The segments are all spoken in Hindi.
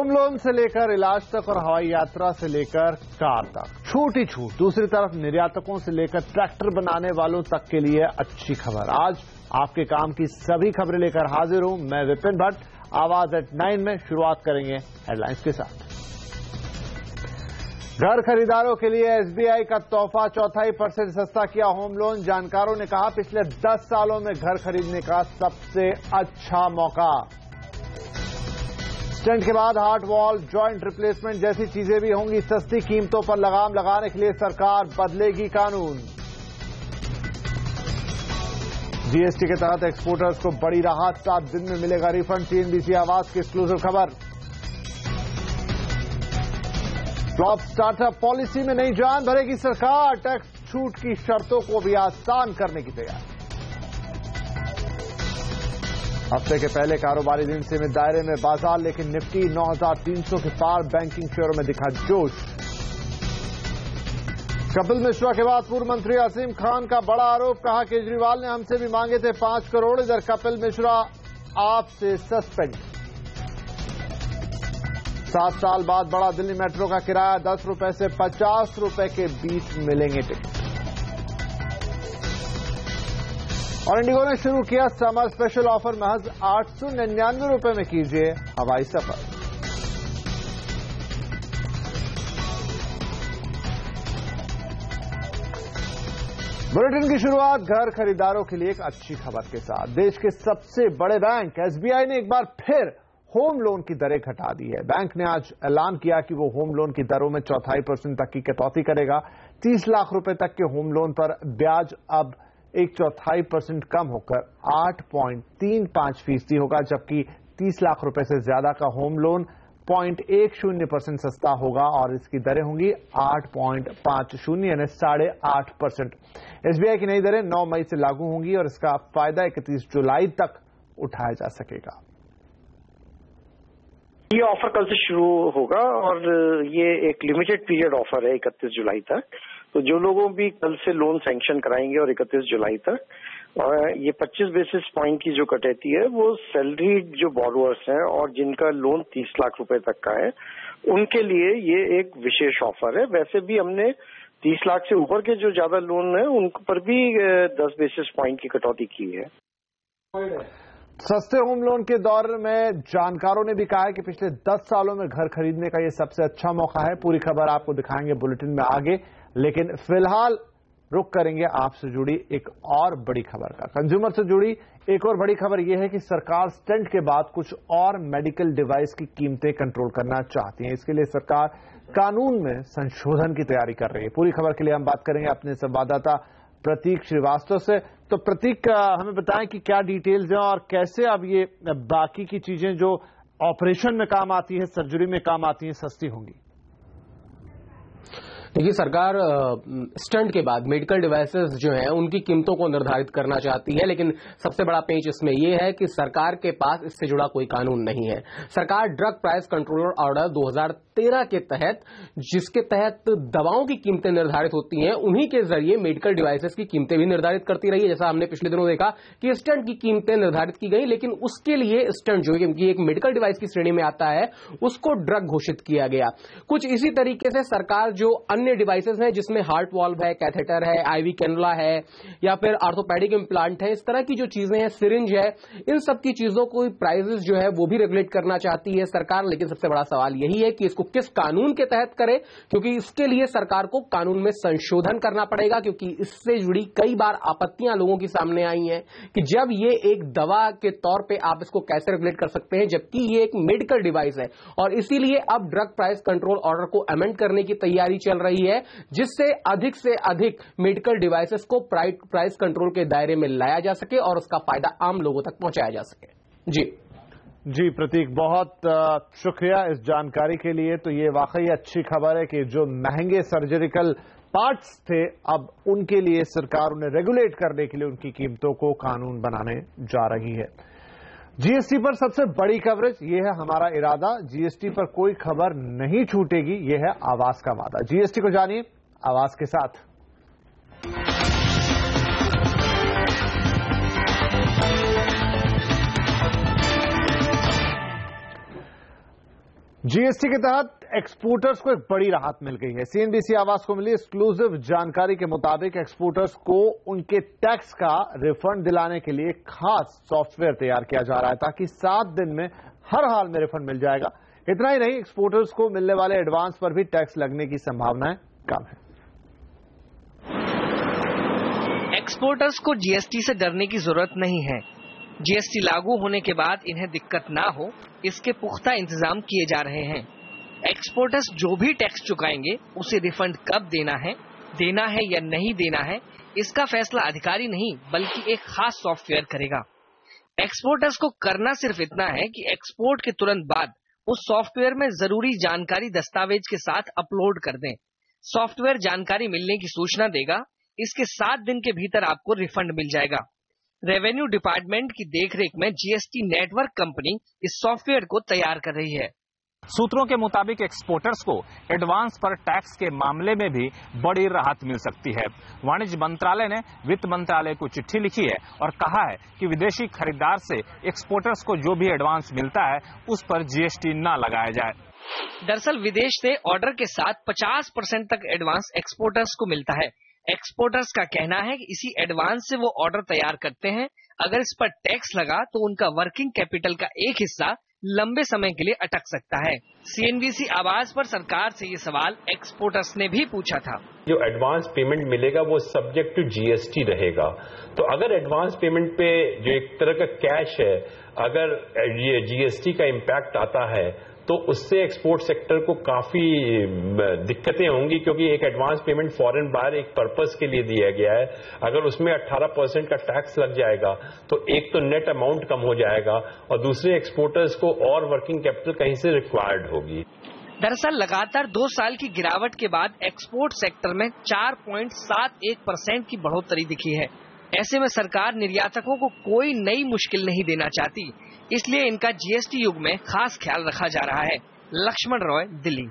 होम लोन से लेकर इलाज तक और हवाई यात्रा से लेकर कार तक छूट ही छूट। दूसरी तरफ निर्यातकों से लेकर ट्रैक्टर बनाने वालों तक के लिए अच्छी खबर। आज आपके काम की सभी खबरें लेकर हाजिर हूं मैं विपिन भट्ट। आवाज एट 9 में शुरुआत करेंगे हेडलाइंस के साथ। घर खरीदारों के लिए एसबीआई का तोहफा 4.25% सस्ता किया होम लोन। जानकारों ने कहा पिछले 10 सालों में घर खरीदने का सबसे अच्छा मौका। स्टेंट के बाद हार्ट वॉल, जॉइंट रिप्लेसमेंट जैसी चीजें भी होंगी सस्ती कीमतों पर लगाम लगाने के लिए सरकार बदलेगी कानून। जीएसटी के तहत एक्सपोर्टर्स को बड़ी राहत, 7 दिन में मिलेगा रिफंड। सीएनबीसी आवाज की एक्सक्लूसिव खबर। फ्लॉप स्टार्टअप पॉलिसी में नई जान भरेगी सरकार। टैक्स छूट की शर्तों को भी आसान करने की तैयारी। हफ्ते के पहले कारोबारी दिन सीमित दायरे में बाजार, लेकिन निफ्टी 9,300 के पार। बैंकिंग शेयरों में दिखा जोश। कपिल मिश्रा के बाद पूर्व मंत्री असीम खान का बड़ा आरोप। कहा केजरीवाल ने हमसे भी मांगे थे 5 करोड़, इधर कपिल मिश्रा आपसे सस्पेंड। 7 साल बाद बढ़ा दिल्ली मेट्रो का किराया, 10 रुपए से 50 रुपए के बीच मिलेंगे टिकट। और इंडिगो ने शुरू किया समर स्पेशल ऑफर। महज 899 रुपए में कीजिए हवाई सफर। बुलेटिन की शुरुआत घर खरीदारों के लिए एक अच्छी खबर के साथ। देश के सबसे बड़े बैंक एसबीआई ने एक बार फिर होम लोन की दरें घटा दी है। बैंक ने आज ऐलान किया कि वो होम लोन की दरों में 4.25% तक की कटौती करेगा। 30 लाख रुपए तक के होम लोन पर ब्याज अब 1.25% कम होकर 8.35% होगा, जबकि 30 लाख रुपए से ज्यादा का होम लोन 0.10% सस्ता होगा और इसकी दरें होंगी 8.50 यानी 8.5%। एसबीआई की नई दरें 9 मई से लागू होंगी और इसका फायदा 31 जुलाई तक उठाया जा सकेगा। ये ऑफर कल से शुरू होगा और ये एक लिमिटेड पीरियड ऑफर है 31 जुलाई तक। तो जो लोगों भी कल से लोन सैंक्शन कराएंगे और 31 जुलाई तक, ये 25 बेसिस पॉइंट की जो कटौती है वो सैलरीड जो बोरोअर्स हैं और जिनका लोन 30 लाख रुपए तक का है उनके लिए ये एक विशेष ऑफर है। वैसे भी हमने 30 लाख से ऊपर के जो ज्यादा लोन है उन पर भी 10 बेसिस पॉइंट की कटौती की है। सस्ते होम लोन के दौर में जानकारों ने भी कहा है कि पिछले 10 सालों में घर खरीदने का ये सबसे अच्छा मौका है। पूरी खबर आपको दिखाएंगे बुलेटिन में आगे, लेकिन फिलहाल रुक करेंगे आपसे जुड़ी एक और बड़ी खबर का। कंज्यूमर से जुड़ी एक और बड़ी खबर यह है कि सरकार स्टेंट के बाद कुछ और मेडिकल डिवाइस की कीमतें कंट्रोल करना चाहती है। इसके लिए सरकार कानून में संशोधन की तैयारी कर रही है। पूरी खबर के लिए हम बात करेंगे अपने संवाददाता प्रतीक श्रीवास्तव से। तो प्रतीक, हमें बताएं कि क्या डिटेल्स हैं और कैसे अब ये बाकी की चीजें जो ऑपरेशन में काम आती है, सर्जरी में काम आती हैं, सस्ती होंगी। देखिए, सरकार स्टंट के बाद मेडिकल डिवाइसेस जो हैं उनकी कीमतों को निर्धारित करना चाहती है, लेकिन सबसे बड़ा पेंच इसमें यह है कि सरकार के पास इससे जुड़ा कोई कानून नहीं है। सरकार ड्रग प्राइस कंट्रोलर ऑर्डर 2013 के तहत, जिसके तहत दवाओं की कीमतें निर्धारित होती हैं, उन्हीं के जरिए मेडिकल डिवाइसेस की कीमतें भी निर्धारित करती रही है। जैसा हमने पिछले दिनों देखा कि स्टंट की कीमतें निर्धारित की गई, लेकिन उसके लिए स्टंट जो कि एक मेडिकल डिवाइस की श्रेणी में आता है उसको ड्रग घोषित किया गया। कुछ इसी तरीके से सरकार जो अन्य डिवाइसेस हैं जिसमें हार्ट वाल्व है, कैथेटर है, आईवी कैनुला है या फिर ऑर्थोपेडिक इम्प्लांट है, इस तरह की जो चीजें हैं, सिरिंज है, इन सब की चीजों को प्राइसेस जो है वो भी रेगुलेट करना चाहती है सरकार। लेकिन सबसे बड़ा सवाल यही है कि इसको किस कानून के तहत करे, क्योंकि इसके लिए सरकार को कानून में संशोधन करना पड़ेगा। क्योंकि इससे जुड़ी कई बार आपत्तियां लोगों की सामने आई हैं कि जब ये एक दवा के तौर पे आप इसको कैसे रेगुलेट कर सकते हैं, जबकि ये एक मेडिकल डिवाइस है। और इसीलिए अब ड्रग प्राइस कंट्रोल ऑर्डर को अमेंड करने की तैयारी चल रही है, जिससे अधिक से अधिक मेडिकल डिवाइसेस को प्राइस कंट्रोल के दायरे में लाया जा सके और उसका फायदा आम लोगों तक पहुंचाया जा सके। जी प्रतीक, बहुत शुक्रिया इस जानकारी के लिए। तो ये वाकई अच्छी खबर है कि जो महंगे सर्जिकल पार्ट्स थे, अब उनके लिए सरकार उन्हें रेगुलेट करने के लिए उनकी कीमतों को कानून बनाने जा रही है। जीएसटी पर सबसे बड़ी कवरेज, ये है हमारा इरादा। जीएसटी पर कोई खबर नहीं छूटेगी, ये है आवाज का वादा। जीएसटी को जानिए आवाज के साथ। जीएसटी के तहत एक्सपोर्टर्स को एक बड़ी राहत मिल गई है। सीएनबीसी आवाज को मिली एक्सक्लूसिव जानकारी के मुताबिक एक्सपोर्टर्स को उनके टैक्स का रिफंड दिलाने के लिए खास सॉफ्टवेयर तैयार किया जा रहा है ताकि 7 दिन में हर हाल में रिफंड मिल जाएगा। इतना ही नहीं, एक्सपोर्टर्स को मिलने वाले एडवांस पर भी टैक्स लगने की संभावनाएं कम है। एक्सपोर्टर्स को जीएसटी से डरने की जरूरत नहीं है। जीएसटी लागू होने के बाद इन्हें दिक्कत ना हो, इसके पुख्ता इंतजाम किए जा रहे हैं। एक्सपोर्टर्स जो भी टैक्स चुकाएंगे उसे रिफंड कब देना है या नहीं देना है, इसका फैसला अधिकारी नहीं बल्कि एक खास सॉफ्टवेयर करेगा। एक्सपोर्टर्स को करना सिर्फ इतना है कि एक्सपोर्ट के तुरंत बाद उस सॉफ्टवेयर में जरूरी जानकारी दस्तावेज के साथ अपलोड कर दें। सॉफ्टवेयर जानकारी मिलने की सूचना देगा। इसके 7 दिन के भीतर आपको रिफंड मिल जाएगा। रेवेन्यू डिपार्टमेंट की देखरेख में जीएसटी नेटवर्क कंपनी इस सॉफ्टवेयर को तैयार कर रही है। सूत्रों के मुताबिक एक्सपोर्टर्स को एडवांस पर टैक्स के मामले में भी बड़ी राहत मिल सकती है। वाणिज्य मंत्रालय ने वित्त मंत्रालय को चिट्ठी लिखी है और कहा है कि विदेशी खरीदार से एक्सपोर्टर्स को जो भी एडवांस मिलता है उस पर जीएसटी न लगाया जाए। दरअसल विदेश से ऑर्डर के साथ 50% तक एडवांस एक्सपोर्टर्स को मिलता है। एक्सपोर्टर्स का कहना है कि इसी एडवांस से वो ऑर्डर तैयार करते हैं। अगर इस पर टैक्स लगा तो उनका वर्किंग कैपिटल का एक हिस्सा लंबे समय के लिए अटक सकता है। सीएनबीसी आवाज पर सरकार से ये सवाल एक्सपोर्टर्स ने भी पूछा था। जो एडवांस पेमेंट मिलेगा वो सब्जेक्ट टू जीएसटी रहेगा। तो अगर एडवांस पेमेंट पे जो एक तरह का कैश है, अगर ये जीएसटी का इम्पैक्ट आता है तो उससे एक्सपोर्ट सेक्टर को काफी दिक्कतें होंगी, क्योंकि एक एडवांस पेमेंट फॉरेन बायर एक पर्पस के लिए दिया गया है। अगर उसमें 18% का टैक्स लग जाएगा तो एक तो नेट अमाउंट कम हो जाएगा और दूसरे एक्सपोर्टर्स को और वर्किंग कैपिटल कहीं से रिक्वायर्ड होगी। दरअसल लगातार 2 साल की गिरावट के बाद एक्सपोर्ट सेक्टर में 4.71% की बढ़ोतरी दिखी है। ऐसे में सरकार निर्यातकों को कोई नई मुश्किल नहीं देना चाहती, इसलिए इनका जीएसटी युग में खास ख्याल रखा जा रहा है। लक्ष्मण रॉय, दिल्ली।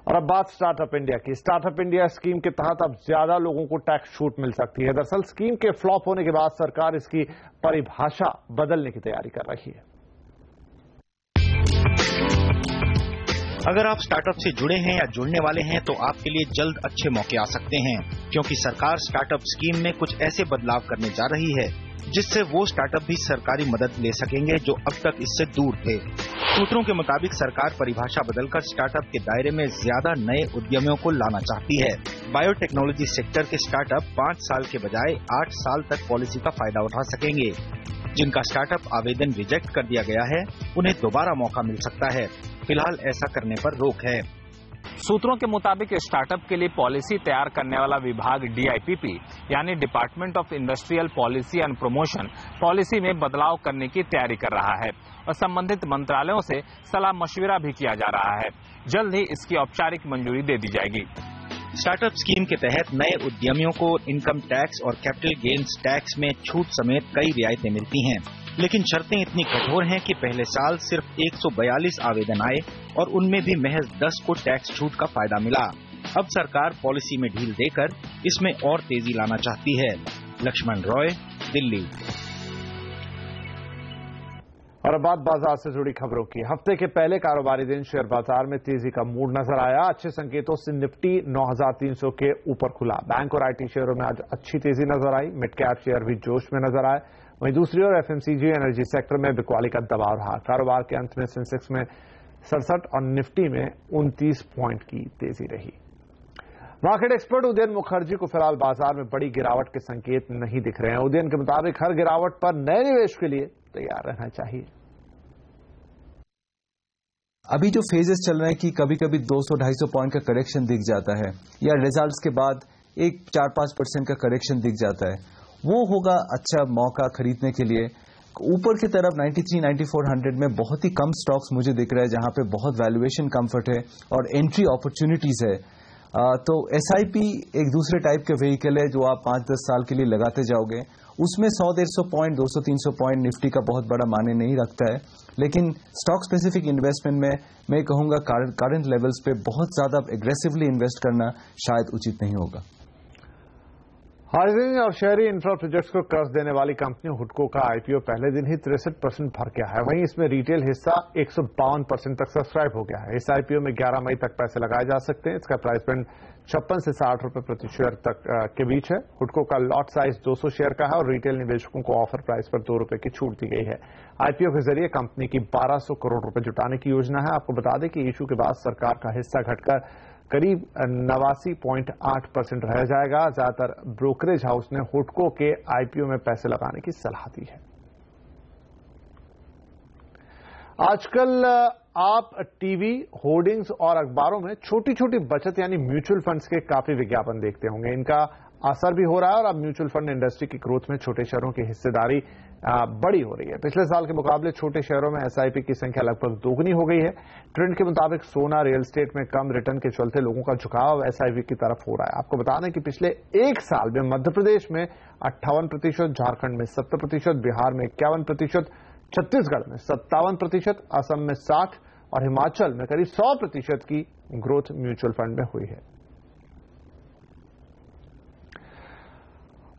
और अब बात स्टार्टअप इंडिया की। स्टार्टअप इंडिया स्कीम के तहत अब ज्यादा लोगों को टैक्स छूट मिल सकती है। दरअसल स्कीम के फ्लॉप होने के बाद सरकार इसकी परिभाषा बदलने की तैयारी कर रही है। अगर आप स्टार्टअप से जुड़े हैं या जुड़ने वाले हैं तो आपके लिए जल्द अच्छे मौके आ सकते हैं, क्योंकि सरकार स्टार्टअप स्कीम में कुछ ऐसे बदलाव करने जा रही है जिससे वो स्टार्टअप भी सरकारी मदद ले सकेंगे जो अब तक इससे दूर थे। सूत्रों के मुताबिक सरकार परिभाषा बदलकर स्टार्टअप के दायरे में ज्यादा नए उद्यमियों को लाना चाहती है। बायोटेक्नोलॉजी सेक्टर के स्टार्टअप 5 साल के बजाय 8 साल तक पॉलिसी का फायदा उठा सकेंगे। जिनका स्टार्टअप आवेदन रिजेक्ट कर दिया गया है उन्हें दोबारा मौका मिल सकता है। फिलहाल ऐसा करने पर रोक है। सूत्रों के मुताबिक स्टार्टअप के लिए पॉलिसी तैयार करने वाला विभाग डीआईपीपी यानी department of industrial policy and promotion policy में बदलाव करने की तैयारी कर रहा है और संबंधित मंत्रालयों से सलाह मशविरा भी किया जा रहा है। जल्द ही इसकी औपचारिक मंजूरी दे दी जाएगी। स्टार्टअप स्कीम के तहत नए उद्यमियों को इनकम टैक्स और कैपिटल गेन्स टैक्स में छूट समेत कई रियायतें मिलती हैं, लेकिन शर्तें इतनी कठोर हैं कि पहले साल सिर्फ 142 आवेदन आए और उनमें भी महज 10 को टैक्स छूट का फायदा मिला। अब सरकार पॉलिसी में ढील देकर इसमें और तेजी लाना चाहती है। लक्ष्मण रॉय, दिल्ली। और अब बात बाजार से जुड़ी खबरों की। हफ्ते के पहले कारोबारी दिन शेयर बाजार में तेजी का मूड नजर आया। अच्छे संकेतों से निफ्टी 9300 के ऊपर खुला। बैंक और आईटी शेयरों में आज अच्छी तेजी नजर आई। मिड कैप शेयर भी जोश में नजर आए। वहीं दूसरी ओर एफएमसीजी एनर्जी सेक्टर में बिकवाली का दबाव रहा। कारोबार के अंत में सेंसेक्स में 67 और निफ्टी में 29 पॉइंट की तेजी रही। मार्केट एक्सपर्ट उदयन मुखर्जी को फिलहाल बाजार में बड़ी गिरावट के संकेत नहीं दिख रहे हैं। उदयन के मुताबिक हर गिरावट पर नए निवेश के लिए तैयार रहना चाहिए। अभी जो फेजेस चल रहे हैं कि कभी कभी 200-250 पॉइंट का करेक्शन दिख जाता है या रिजल्ट्स के बाद एक 4-5% का करेक्शन दिख जाता है, वो होगा अच्छा मौका खरीदने के लिए। ऊपर की तरफ 93-9400 में बहुत ही कम स्टॉक्स मुझे दिख रहा है जहां पे बहुत वैल्यूएशन कंफर्ट है और एंट्री अपॉर्चुनिटीज है। तो एसआईपी एक दूसरे टाइप के व्हीकल है जो आप 5-10 साल के लिए लगाते जाओगे। उसमें 100-150 पॉइंट 200-300 पॉइंट निफ्टी का बहुत बड़ा मायने नहीं रखता है, लेकिन स्टॉक स्पेसिफिक इन्वेस्टमेंट में मैं कहूंगा करंट लेवल्स पे बहुत ज्यादा एग्रेसिवली इन्वेस्ट करना शायद उचित नहीं होगा। हाउसिंग और शहरी इंफ्रा प्रोजेक्ट्स को कर्ज देने वाली कंपनी हुडको का आईपीओ पहले दिन ही 63% भर गया है। वहीं इसमें रिटेल हिस्सा 152% तक सब्सक्राइब हो गया है। इस आईपीओ में 11 मई तक पैसे लगाए जा सकते हैं। इसका प्राइस बैंड 56 से 60 रुपए प्रति शेयर तक के बीच है। हुडको का लॉट साइज 200 शेयर का है और रिटेल निवेशकों को ऑफर प्राइस पर 2 रुपए की छूट दी गई है। आईपीओ के जरिए कंपनी की 1200 करोड़ रुपए जुटाने की योजना है। आपको बता दें कि इशू के बाद सरकार का हिस्सा घटकर करीब 89.8% रह जाएगा। ज्यादातर ब्रोकरेज हाउस ने हुडको के आईपीओ में पैसे लगाने की सलाह दी है। आजकल आप टीवी, होर्डिंग्स और अखबारों में छोटी छोटी बचत यानी म्यूचुअल फंड्स के काफी विज्ञापन देखते होंगे। इनका असर भी हो रहा है और अब म्यूचुअल फंड इंडस्ट्री की ग्रोथ में छोटे शहरों की हिस्सेदारी बड़ी हो रही है। पिछले साल के मुकाबले छोटे शहरों में एसआईपी की संख्या लगभग दोगुनी हो गई है। ट्रेंड के मुताबिक सोना, रियल एस्टेट में कम रिटर्न के चलते लोगों का झुकाव एसआईपी की तरफ हो रहा है। आपको बता दें कि पिछले एक साल में मध्य प्रदेश में 58%, झारखंड में 70%, बिहार में 51%, छत्तीसगढ़ में 57%, असम में 60% और हिमाचल में करीब 100% की ग्रोथ म्यूचुअल फंड में हुई है।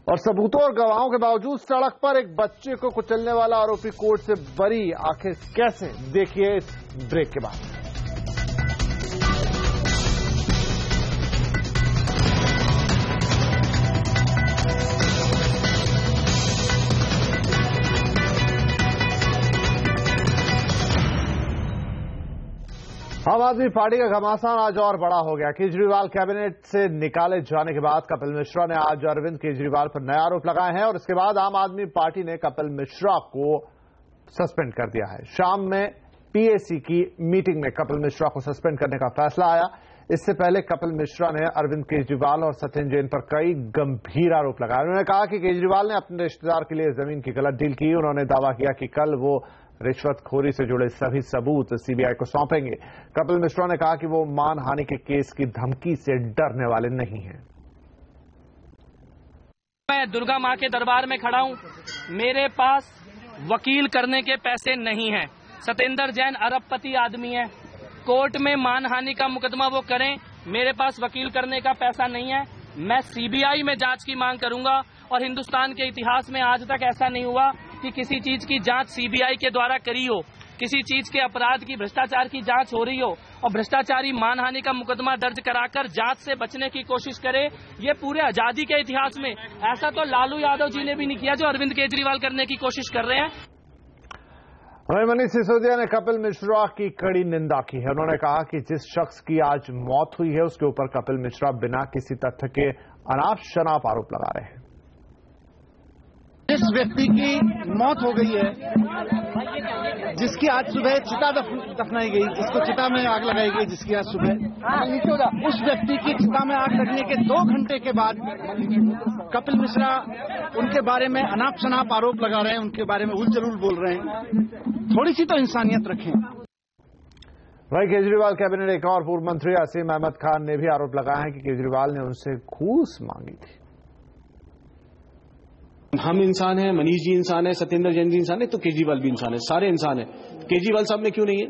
और सबूतों और गवाहों के बावजूद सड़क पर एक बच्चे को कुचलने वाला आरोपी कोर्ट से बरी, आखिर कैसे, देखिए इस ब्रेक के बाद। आम आदमी पार्टी का घमासान आज और बड़ा हो गया। केजरीवाल कैबिनेट से निकाले जाने के बाद कपिल मिश्रा ने आज अरविंद केजरीवाल पर नए आरोप लगाए हैं और इसके बाद आम आदमी पार्टी ने कपिल मिश्रा को सस्पेंड कर दिया है। शाम में पीएसी की मीटिंग में कपिल मिश्रा को सस्पेंड करने का फैसला आया। इससे पहले कपिल मिश्रा ने अरविंद केजरीवाल और सत्येंद्र जैन पर कई गंभीर आरोप लगाए। उन्होंने कहा कि केजरीवाल ने अपने रिश्तेदार के लिए जमीन की गलत डील की। उन्होंने दावा किया कि कल वो रिश्वतखोरी से जुड़े सभी सबूत सीबीआई को सौंपेंगे। कपिल मिश्रा ने कहा कि वो मानहानि के केस की धमकी से डरने वाले नहीं हैं। मैं दुर्गा मां के दरबार में खड़ा हूं, मेरे पास वकील करने के पैसे नहीं हैं। सत्येंद्र जैन अरबपति आदमी है, कोर्ट में मानहानि का मुकदमा वो करें, मेरे पास वकील करने का पैसा नहीं है। मैं सीबीआई में जांच की मांग करूंगा और हिंदुस्तान के इतिहास में आज तक ऐसा नहीं हुआ कि किसी चीज की जांच सीबीआई के द्वारा करी हो, किसी चीज के अपराध की, भ्रष्टाचार की जांच हो रही हो और भ्रष्टाचारी मानहानि का मुकदमा दर्ज कराकर जांच से बचने की कोशिश करे। ये पूरे आजादी के इतिहास में ऐसा तो लालू यादव जी ने भी नहीं किया जो अरविंद केजरीवाल करने की कोशिश कर रहे हैं। मनीष सिसोदिया ने कपिल मिश्रा की कड़ी निंदा की है। उन्होंने कहा कि जिस शख्स की आज मौत हुई है उसके ऊपर कपिल मिश्रा बिना किसी तथ्य के अनाप शनाप आरोप लगा रहे हैं। जिस व्यक्ति की मौत हो गई है, जिसकी आज सुबह चिता दफनाई गई, जिसको चिता में आग लगाई गई, जिसकी आज सुबह, उस व्यक्ति की चिता में आग लगने के 2 घंटे के बाद कपिल मिश्रा उनके बारे में अनाप शनाप आरोप लगा रहे हैं, उनके बारे में उलझुल बोल रहे हैं। थोड़ी सी तो इंसानियत रखें। वहीं केजरीवाल कैबिनेट एक और पूर्व मंत्री असीम अहमद खान ने भी आरोप लगाया है कि केजरीवाल ने उनसे घूस मांगी थी। हम इंसान हैं, मनीष जी इंसान है, सत्येंद्र जैन जी इंसान है, तो केजरीवाल भी इंसान है, सारे इंसान है। केजरीवाल साहब में क्यों नहीं है?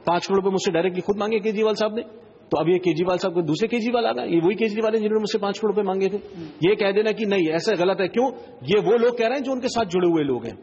5 करोड़ रुपए मुझसे डायरेक्टली खुद मांगे केजरीवाल साहब ने। तो अब ये केजरीवाल साहब को दूसरे केजरीवाल आ गए, ये वही केजरीवाल है जिन्होंने मुझसे 5 करोड़ रुपए मांगे थे। ये कह देना कि नहीं ऐसा गलत है, क्यों? ये वो लोग कह रहे हैं जो उनके साथ जुड़े हुए लोग हैं।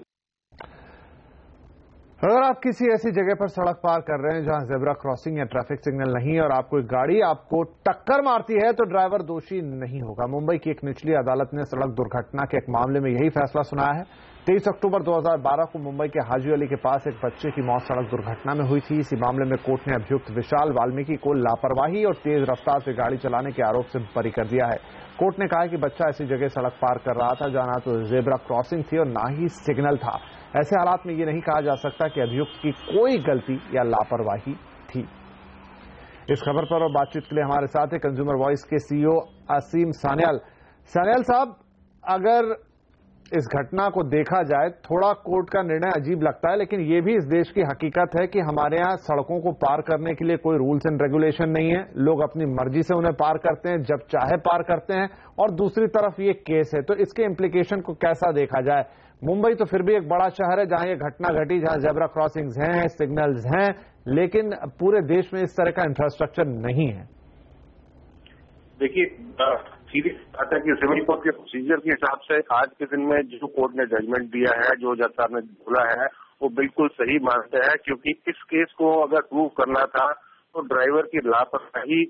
अगर आप किसी ऐसी जगह पर सड़क पार कर रहे हैं जहां जेब्रा क्रॉसिंग या ट्रैफिक सिग्नल नहीं है और आपको एक गाड़ी आपको टक्कर मारती है तो ड्राइवर दोषी नहीं होगा। मुंबई की एक निचली अदालत ने सड़क दुर्घटना के एक मामले में यही फैसला सुनाया है। 23 अक्टूबर 2012 को मुंबई के हाजी अली के पास एक बच्चे की मौत सड़क दुर्घटना में हुई थी। इसी मामले में कोर्ट ने अभियुक्त विशाल वाल्मीकि को लापरवाही और तेज रफ्तार से गाड़ी चलाने के आरोप से बरी कर दिया है। कोर्ट ने कहा कि बच्चा ऐसी जगह सड़क पार कर रहा था जहां ना तो जेब्रा क्रॉसिंग थी और ना ही सिग्नल था। ऐसे हालात में ये नहीं कहा जा सकता कि अभियुक्त की कोई गलती या लापरवाही थी। इस खबर पर और बातचीत के लिए हमारे साथ है कंज्यूमर वॉइस के सीईओ असीम सान्याल। सान्याल साहब, अगर इस घटना को देखा जाए, थोड़ा कोर्ट का निर्णय अजीब लगता है, लेकिन ये भी इस देश की हकीकत है कि हमारे यहाँ सड़कों को पार करने के लिए कोई रूल्स एंड रेगुलेशन नहीं है। लोग अपनी मर्जी से उन्हें पार करते हैं, जब चाहे पार करते हैं। और दूसरी तरफ ये केस है, तो इसके इम्प्लीकेशन को कैसा देखा जाए? मुंबई तो फिर भी एक बड़ा शहर है जहां ये घटना घटी, जहां जेब्रा क्रॉसिंग्स हैं, सिग्नल्स हैं, लेकिन पूरे देश में इस तरह का इंफ्रास्ट्रक्चर नहीं है। देखिए, सीधी बात है कि सिविल कोर्ट के प्रोसीजर के हिसाब से आज के दिन में जो कोर्ट ने जजमेंट दिया है, जो जज साहब ने बोला है, वो बिल्कुल सही मानते हैं, क्योंकि इस केस को अगर प्रूव करना था तो ड्राइवर की लापरवाही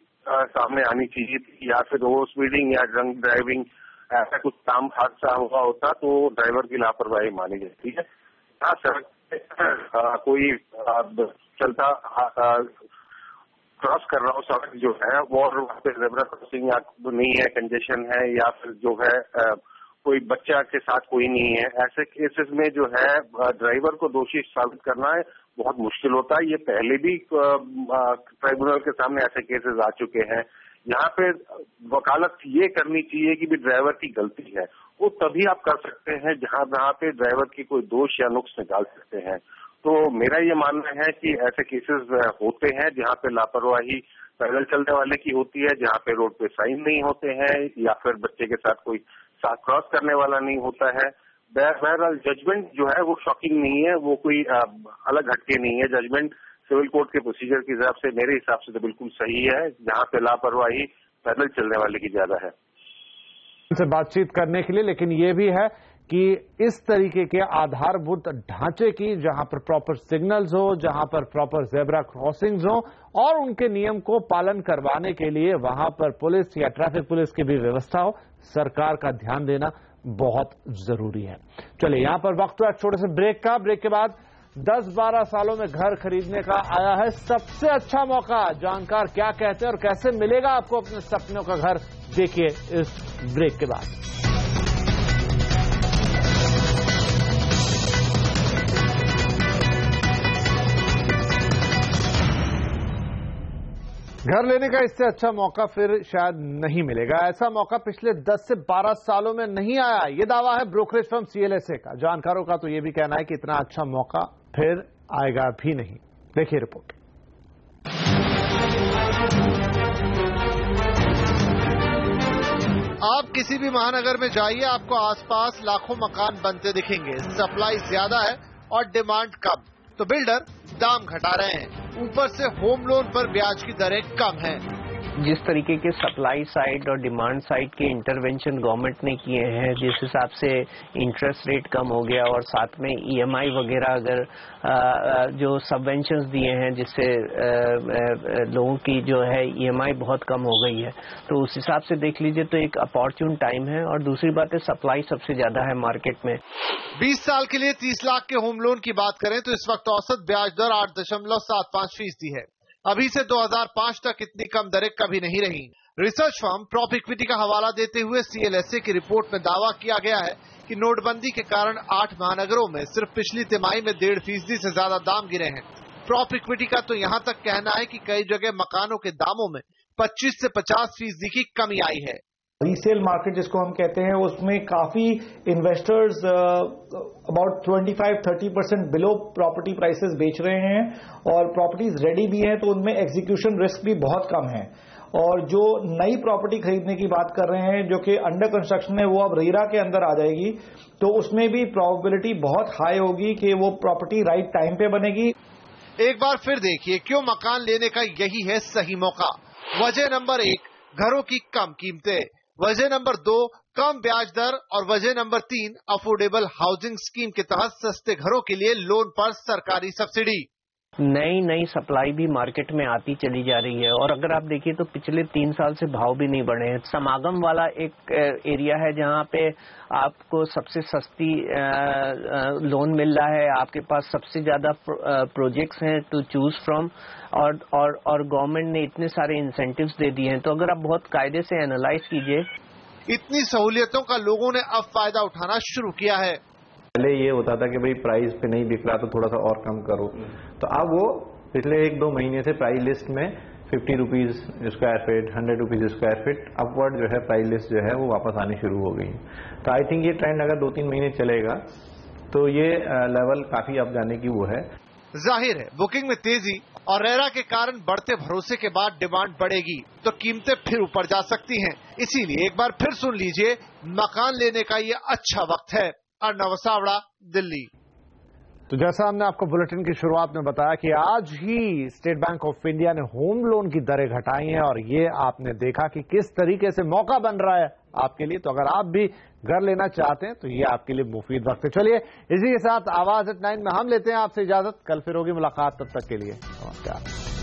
सामने आनी चाहिए थी, या फिर ओवर स्पीडिंग या ड्रंक ड्राइविंग ऐसा कुछ काम हादसा हुआ होता तो ड्राइवर की लापरवाही मानी जाती है। हाँ, सड़क कोई चलता क्रॉस कर रहा हो सड़क जो है वो, और वहाँ पे ज़ेब्रा क्रॉसिंग या नहीं है, कंजेशन है, या फिर जो है कोई बच्चा के साथ कोई नहीं है, ऐसे केसेस में जो है ड्राइवर को दोषी साबित करना है बहुत मुश्किल होता है। ये पहले भी ट्राइब्यूनल के सामने ऐसे केसेस आ चुके हैं। यहाँ पे वकालत ये करनी चाहिए कि भी ड्राइवर की गलती है, वो तभी आप कर सकते हैं जहाँ पे ड्राइवर की कोई दोष या नुक्स निकाल सकते हैं। तो मेरा ये मानना है कि ऐसे केसेस होते हैं जहाँ पे लापरवाही पैदल चलने वाले की होती है, जहाँ पे रोड पे साइन नहीं होते हैं, या फिर बच्चे के साथ कोई साथ क्रॉस करने वाला नहीं होता है। बहरहाल जजमेंट जो है वो शॉकिंग नहीं है, वो कोई अलग हटके नहीं है। जजमेंट सिविल कोर्ट के प्रोसीजर के हिसाब से, मेरे हिसाब से तो बिल्कुल सही है, जहाँ पे लापरवाही पैदल चलने वाले की ज्यादा है। से बातचीत करने के लिए, लेकिन ये भी है कि इस तरीके के आधारभूत ढांचे की, जहां पर प्रॉपर सिग्नल्स हो, जहां पर प्रॉपर ज़ेब्रा क्रॉसिंग्स हो और उनके नियम को पालन करवाने के लिए वहां पर पुलिस या ट्रैफिक पुलिस की भी व्यवस्था हो, सरकार का ध्यान देना बहुत जरूरी है। चलिए, यहां पर वक्त हुआ एक छोटे से ब्रेक का। ब्रेक के बाद 10-12 सालों में घर खरीदने का आया है सबसे अच्छा मौका। जानकार क्या कहते हैं और कैसे मिलेगा आपको अपने सपनों का घर, देखिए इस ब्रेक के बाद। घर लेने का इससे अच्छा मौका फिर शायद नहीं मिलेगा। ऐसा मौका पिछले 10 से 12 सालों में नहीं आया, ये दावा है ब्रोकरेज फर्म CLSA का। जानकारों का तो ये भी कहना है कि इतना अच्छा मौका फिर आएगा भी नहीं। देखिए रिपोर्ट। आप किसी भी महानगर में जाइए, आपको आसपास लाखों मकान बनते दिखेंगे। सप्लाई ज्यादा है और डिमांड कम, तो बिल्डर दाम घटा रहे हैं। ऊपर से होम लोन पर ब्याज की दरें कम हैं। जिस तरीके के सप्लाई साइड और डिमांड साइड के इंटरवेंशन गवर्नमेंट ने किए हैं, जिस हिसाब से इंटरेस्ट रेट कम हो गया और साथ में EMI वगैरह अगर जो सबवेंशंस दिए हैं, जिससे लोगों की जो है EMI बहुत कम हो गई है, तो उस हिसाब से देख लीजिए तो एक अपॉर्चुन टाइम है। और दूसरी बात है, सप्लाई सबसे ज्यादा है मार्केट में। 20 साल के लिए 30 लाख के होम लोन की बात करें तो इस वक्त औसत ब्याज दर 8.75% है। अभी से 2005 तक इतनी कम दरें कभी नहीं रही। रिसर्च फर्म प्रॉपिक्विटी का हवाला देते हुए CLSA की रिपोर्ट में दावा किया गया है कि नोटबंदी के कारण 8 महानगरों में सिर्फ पिछली तिमाही में 1.5% से ज्यादा दाम गिरे हैं। प्रॉपिक्विटी का तो यहाँ तक कहना है कि कई जगह मकानों के दामों में 25 से 50% की कमी आई है। रीसेल मार्केट जिसको हम कहते हैं, उसमें काफी investors about 25-30% below property prices बेच रहे हैं और प्रॉपर्टीज रेडी भी हैं, तो उनमें एग्जीक्यूशन रिस्क भी बहुत कम है। और जो नई प्रॉपर्टी खरीदने की बात कर रहे हैं जो कि अंडर कंस्ट्रक्शन है, वो अब रेरा के अंदर आ जाएगी, तो उसमें भी प्रोबेबिलिटी बहुत हाई होगी कि वो प्रॉपर्टी राइट टाइम पे बनेगी। एक बार फिर देखिए क्यों मकान लेने का यही है सही मौका। वजह नंबर 1, घरों की कम कीमतें। वजह नंबर 2, कम ब्याज दर। और वजह नंबर 3, अफोर्डेबल हाउसिंग स्कीम के तहत सस्ते घरों के लिए लोन पर सरकारी सब्सिडी। नई सप्लाई भी मार्केट में आती चली जा रही है। और अगर आप देखिए तो पिछले 3 साल से भाव भी नहीं बढ़े हैं। समागम वाला एक एरिया है जहां पे आपको सबसे सस्ती लोन मिल रहा है, आपके पास सबसे ज्यादा प्रोजेक्ट्स हैं टू चूज फ्रॉम, और गवर्नमेंट ने इतने सारे इंसेंटिव्स दे दिए हैं। तो अगर आप बहुत कायदे से एनालाइज कीजिए, इतनी सहूलियतों का लोगों ने अब फायदा उठाना शुरू किया है। पहले ये होता था कि भाई प्राइस पे नहीं बिक रहा तो थोड़ा सा और कम करो, तो अब वो पिछले 1-2 महीने से प्राइस लिस्ट में 50 rupees square feet, 100 rupees square feet upward जो है प्राइस लिस्ट जो है वो वापस आनी शुरू हो गई। तो आई थिंक ये ट्रेंड अगर 2-3 महीने चलेगा तो ये लेवल काफी अप जाने की वो है। जाहिर है बुकिंग में तेजी और रेरा के कारण बढ़ते भरोसे के बाद डिमांड बढ़ेगी तो कीमतें फिर ऊपर जा सकती हैं। इसीलिए एक बार फिर सुन लीजिए, मकान लेने का ये अच्छा वक्त है। अर्नव सावड़ा, दिल्ली। तो जैसा हमने आपको बुलेटिन की शुरुआत में बताया कि आज ही स्टेट बैंक ऑफ इंडिया ने होम लोन की दरें घटाई हैं और ये आपने देखा कि किस तरीके से मौका बन रहा है आपके लिए। तो अगर आप भी घर लेना चाहते हैं तो ये आपके लिए मुफीद वक्त है। चलिए इसी के साथ आवाज एट 9 में हम लेते हैं आपसे इजाजत। कल फिर होगी मुलाकात, तब तक के लिए नमस्कार।